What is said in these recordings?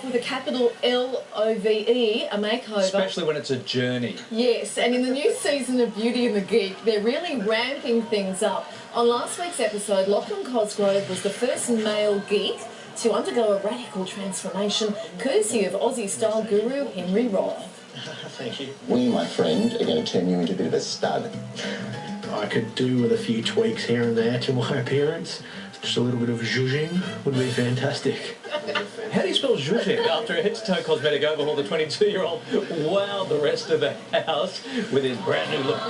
Roth with a capital L-O-V-E, a makeover. Especially when it's a journey. Yes, and in the new season of Beauty and the Geek, they're really ramping things up. On last week's episode, Lachlan Cosgrove was the first male geek to undergo a radical transformation, courtesy of Aussie-style guru Henry Roth. Thank you. We, my friend, are going to turn you into a bit of a stud. I could do with a few tweaks here and there to my appearance. Just a little bit of zhuzhing would be fantastic. How do you spell zhuzhing? After a head-to-toe cosmetic overhaul, the 22-year-old wowed the rest of the house with his brand new look.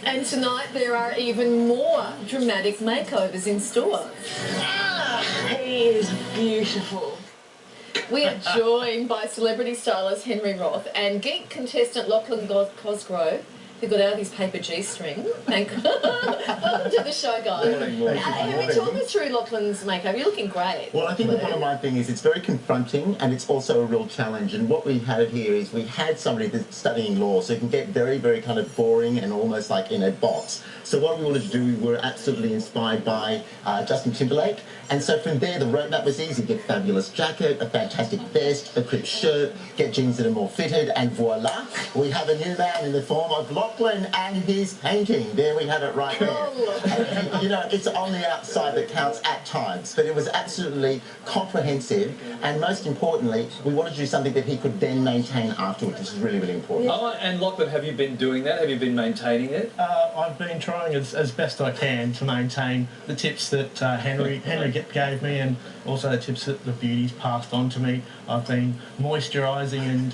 And tonight there are even more dramatic makeovers in store. He is beautiful. We are joined by celebrity stylist Henry Roth and geek contestant Lachlan Cosgrove, who got out of his paper G-string. Welcome to the show, guys. Morning. Henry, talk us through Lachlan's makeover. You're looking great. Well, I think the bottom line thing is it's very confronting and it's also a real challenge. And what we had here is we had somebody that's studying law, so it can get very, very kind of boring and almost like in a box. So what we wanted to do, we were absolutely inspired by Justin Timberlake. And so from there, the roadmap was easy. Get a fabulous jacket, a fantastic vest, a crisp shirt, get jeans that are more fitted, and voila, we have a new man in the form of Lachlan and his painting. There we have it right there. And, you know, it's on the outside that counts at times, but it was absolutely comprehensive. And most importantly, we wanted to do something that he could then maintain afterwards, which is really, really important. Oh, and Lachlan, have you been doing that? Have you been maintaining it? I've been trying as best I can to maintain the tips that Henry gave me, and also the tips that the beauty's passed on to me. I've been moisturising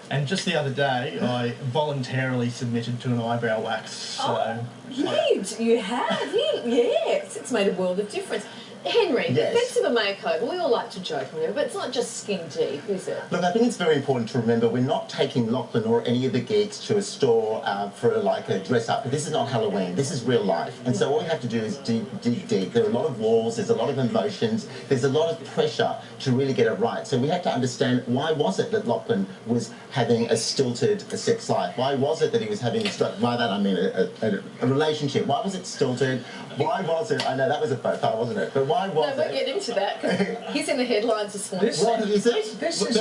and just the other day I voluntarily submitted to an eyebrow wax. So You have? Yes, it's made a world of difference. Henry, the effects of a makeover, we all like to joke and whatever, but it's not just skin deep, is it? Look, I think it's very important to remember we're not taking Lachlan or any of the geeks to a store for like a dress up. This is not Halloween, this is real life. And so all we have to do is dig deep. There are a lot of walls, there's a lot of emotions, there's a lot of pressure to really get it right. So we have to understand, why was it that Lachlan was having a stilted sex life? Why was it that he was having, by that I mean a relationship? Why was it stilted? Why was it, I know that was a faux pas, wasn't it? But why was it? No, we'll get into that, because he's in the headlines this morning. What is it? This is This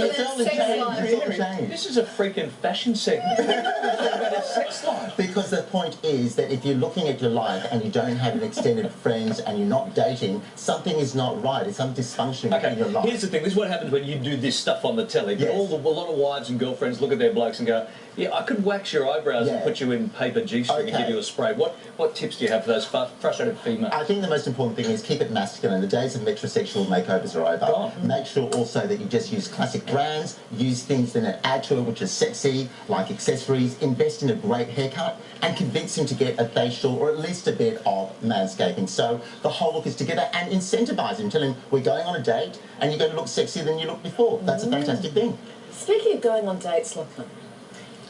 is a freaking fashion segment. About his sex life. Because the point is that if you're looking at your life and you don't have an extended friends and you're not dating, something is not right. It's some dysfunction in your life. Here's the thing. This is what happens when you do this stuff on the telly. Yes. A lot of wives and girlfriends look at their blokes and go, yeah, I could wax your eyebrows and put you in paper G-string and give you a spray. What tips do you have for those frustrated females? I think the most important thing is keep it masculine. The days of metrosexual makeovers are over. Gone. Make sure also that you just use classic brands, use things that add to it which is sexy, like accessories, invest in a great haircut, and convince him to get a facial or at least a bit of manscaping. So the whole look is together, and incentivize him. Tell him, we're going on a date and you're going to look sexier than you looked before. That's a fantastic thing. Speaking of going on dates, Lachlan,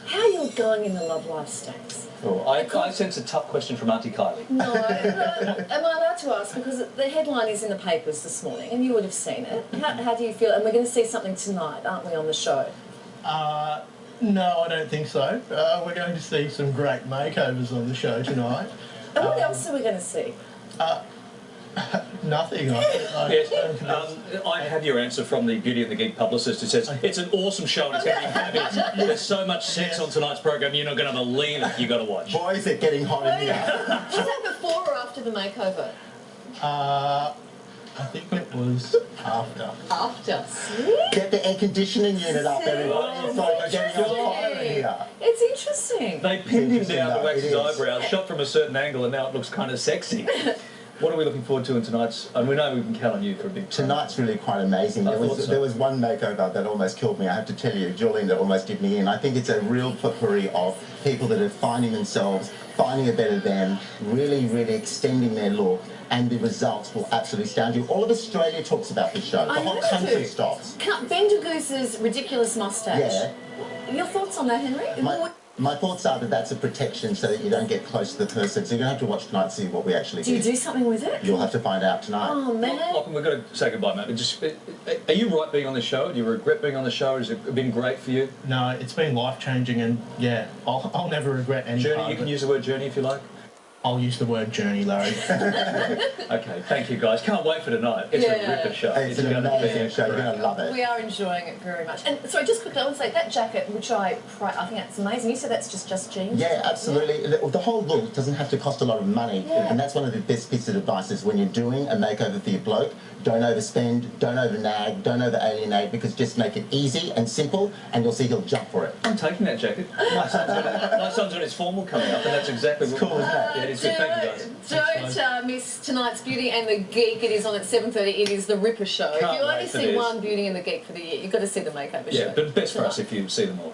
how are you going in the love life stakes? Oh, I sense a tough question from Auntie Kylie. No, am I allowed to ask? Because the headline is in the papers this morning, and you would have seen it. How do you feel? And we're going to see something tonight, aren't we, on the show? No, I don't think so. We're going to see some great makeovers on the show tonight. And what else are we going to see? Nothing. I have your answer from the Beauty and the Geek publicist who says it's an awesome show and it's going to be fabulous. There's so much sex on tonight's program you're not going to believe it. You've got to watch. Boy, is it getting hot in here. Was that before or after the makeover? I think it was after. After. Get the air conditioning unit up, everybody. It's like getting on fire in here. It's interesting. They pinned him down to wax his eyebrows, shot from a certain angle, and now it looks kind of sexy. What are we looking forward to in tonight's? And we know we can count on you for a big time. Tonight's really quite amazing. There was one makeover that almost killed me. I have to tell you, Julian, that almost did me in. I think it's a real potpourri of people that are finding themselves, finding a better them, really, really extending their look, and the results will absolutely astound you. All of Australia talks about this show. The whole country stops. Bender Goose's ridiculous moustache. Yeah. Your thoughts on that, Henry? My thoughts are that that's a protection so that you don't get close to the person. So you're going to have to watch tonight to see what we actually do. Do you do something with it? You'll have to find out tonight. Oh, man. Lachlan, we've got to say goodbye, mate. Are you right being on the show? Do you regret being on the show? Has it been great for you? No, it's been life-changing, and yeah, I'll never regret any part Journey, you can use the word journey if you like. I'll use the word journey, Larry. Okay, thank you guys. Can't wait for tonight. It's a ripper show. It's an gonna be amazing show. You're going to love it. We are enjoying it very much. And sorry, just quickly, I want to say that jacket, which I think that's amazing. You said that's just jeans. Yeah, absolutely. The whole look doesn't have to cost a lot of money, and that's one of the best pieces of advice is when you're doing a makeover for your bloke, don't overspend, don't overnag, don't over-alienate, because just make it easy and simple, and you'll see he'll jump for it. I'm taking that jacket. My son's got his formal coming up, and that's exactly what... Cool, isn't it? Yeah, it is good. Thank you, guys. Don't miss tonight's Beauty and the Geek. It is on at 7:30. It is the Ripper Show. Can't if you only wait for see this. one Beauty and the Geek for the year, you've got to see the makeover show. Yeah, but best for us if you see them all.